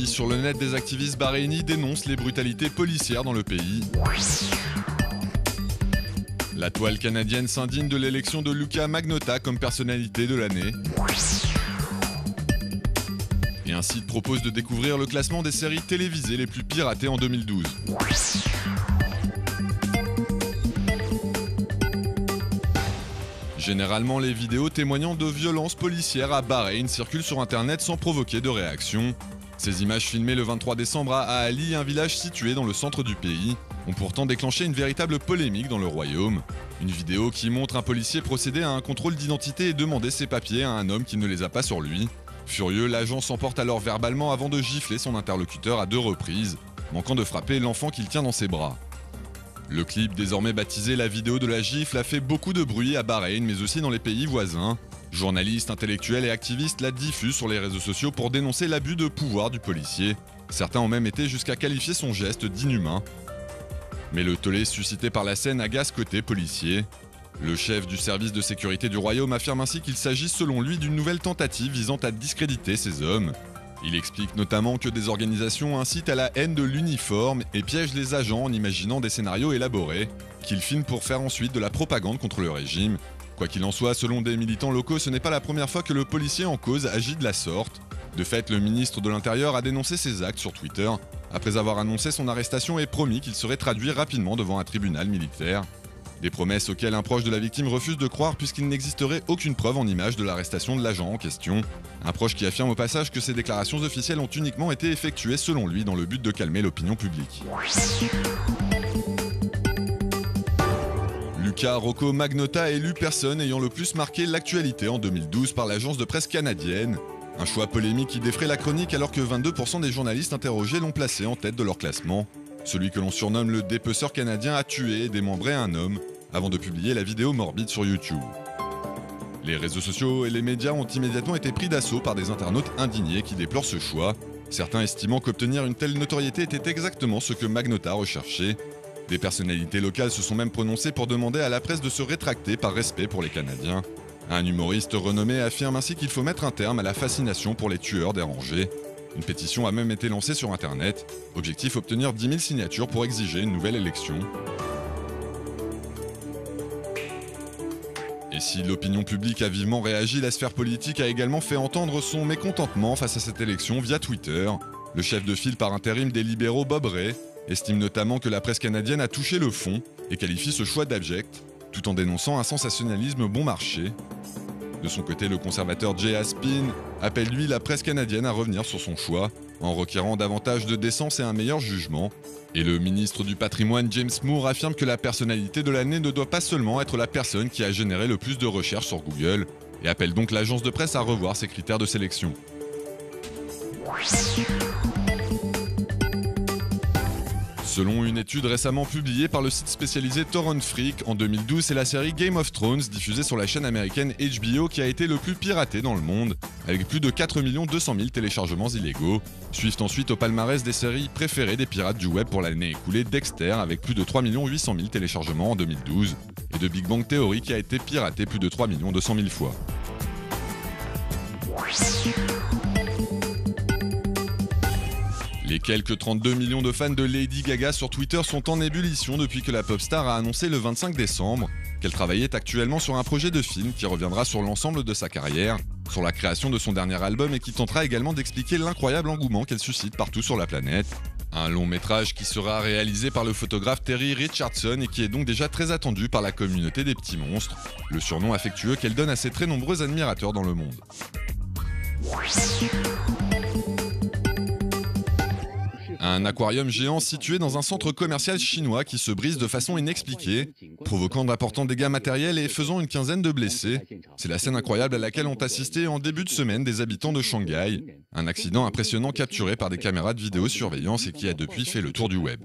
sur le net, des activistes bahreïnis dénoncent les brutalités policières dans le pays. La toile canadienne s'indigne de l'élection de Luka Magnotta comme personnalité de l'année. Et un site propose de découvrir le classement des séries télévisées les plus piratées en 2012. Généralement, les vidéos témoignant de violences policières à Bahreïn circulent sur internet sans provoquer de réaction. Ces images filmées le 23 décembre à Ali, un village situé dans le centre du pays, ont pourtant déclenché une véritable polémique dans le royaume. Une vidéo qui montre un policier procéder à un contrôle d'identité et demander ses papiers à un homme qui ne les a pas sur lui. Furieux, l'agent s'emporte alors verbalement avant de gifler son interlocuteur à 2 reprises, manquant de frapper l'enfant qu'il tient dans ses bras. Le clip, désormais baptisé la vidéo de la gifle, a fait beaucoup de bruit à Bahreïn, mais aussi dans les pays voisins. Journalistes, intellectuels et activistes la diffusent sur les réseaux sociaux pour dénoncer l'abus de pouvoir du policier. Certains ont même été jusqu'à qualifier son geste d'inhumain. Mais le tollé suscité par la scène agace côté policier. Le chef du service de sécurité du royaume affirme ainsi qu'il s'agit selon lui d'une nouvelle tentative visant à discréditer ces hommes. Il explique notamment que des organisations incitent à la haine de l'uniforme et piègent les agents en imaginant des scénarios élaborés, qu'ils filment pour faire ensuite de la propagande contre le régime. Quoi qu'il en soit, selon des militants locaux, ce n'est pas la première fois que le policier en cause agit de la sorte. De fait, le ministre de l'Intérieur a dénoncé ces actes sur Twitter, après avoir annoncé son arrestation et promis qu'il serait traduit rapidement devant un tribunal militaire. Des promesses auxquelles un proche de la victime refuse de croire puisqu'il n'existerait aucune preuve en image de l'arrestation de l'agent en question. Un proche qui affirme au passage que ces déclarations officielles ont uniquement été effectuées selon lui dans le but de calmer l'opinion publique. Luka Rocco Magnotta élu personne ayant le plus marqué l'actualité en 2012 par l'agence de presse canadienne. Un choix polémique qui défraie la chronique alors que 22% des journalistes interrogés l'ont placé en tête de leur classement. Celui que l'on surnomme le dépeceur canadien a tué et démembré un homme avant de publier la vidéo morbide sur YouTube. Les réseaux sociaux et les médias ont immédiatement été pris d'assaut par des internautes indignés qui déplorent ce choix, certains estimant qu'obtenir une telle notoriété était exactement ce que Magnotta recherchait. Des personnalités locales se sont même prononcées pour demander à la presse de se rétracter par respect pour les Canadiens. Un humoriste renommé affirme ainsi qu'il faut mettre un terme à la fascination pour les tueurs dérangés. Une pétition a même été lancée sur internet. Objectif, obtenir 10 000 signatures pour exiger une nouvelle élection. Et si l'opinion publique a vivement réagi, la sphère politique a également fait entendre son mécontentement face à cette élection via Twitter. Le chef de file par intérim des libéraux, Bob Rae, estime notamment que la presse canadienne a touché le fond et qualifie ce choix d'abject, tout en dénonçant un sensationnalisme bon marché. De son côté, le conservateur Jay Aspin appelle lui la presse canadienne à revenir sur son choix, en requérant davantage de décence et un meilleur jugement. Et le ministre du patrimoine James Moore affirme que la personnalité de l'année ne doit pas seulement être la personne qui a généré le plus de recherches sur Google, et appelle donc l'agence de presse à revoir ses critères de sélection. Selon une étude récemment publiée par le site spécialisé Torrent Freak, en 2012, c'est la série Game of Thrones, diffusée sur la chaîne américaine HBO, qui a été le plus piraté dans le monde, avec plus de 4 200 000 téléchargements illégaux. Suivent ensuite au palmarès des séries préférées des pirates du web pour l'année écoulée Dexter, avec plus de 3 800 000 téléchargements en 2012, et de Big Bang Theory, qui a été piraté plus de 3 200 000 fois. Les quelques 32 millions de fans de Lady Gaga sur Twitter sont en ébullition depuis que la pop star a annoncé le 25 décembre qu'elle travaillait actuellement sur un projet de film qui reviendra sur l'ensemble de sa carrière, sur la création de son dernier album et qui tentera également d'expliquer l'incroyable engouement qu'elle suscite partout sur la planète. Un long métrage qui sera réalisé par le photographe Terry Richardson et qui est donc déjà très attendu par la communauté des petits monstres, le surnom affectueux qu'elle donne à ses très nombreux admirateurs dans le monde. Un aquarium géant situé dans un centre commercial chinois qui se brise de façon inexpliquée, provoquant d'importants dégâts matériels et faisant une quinzaine de blessés. C'est la scène incroyable à laquelle ont assisté en début de semaine des habitants de Shanghai. Un accident impressionnant capturé par des caméras de vidéosurveillance et qui a depuis fait le tour du web.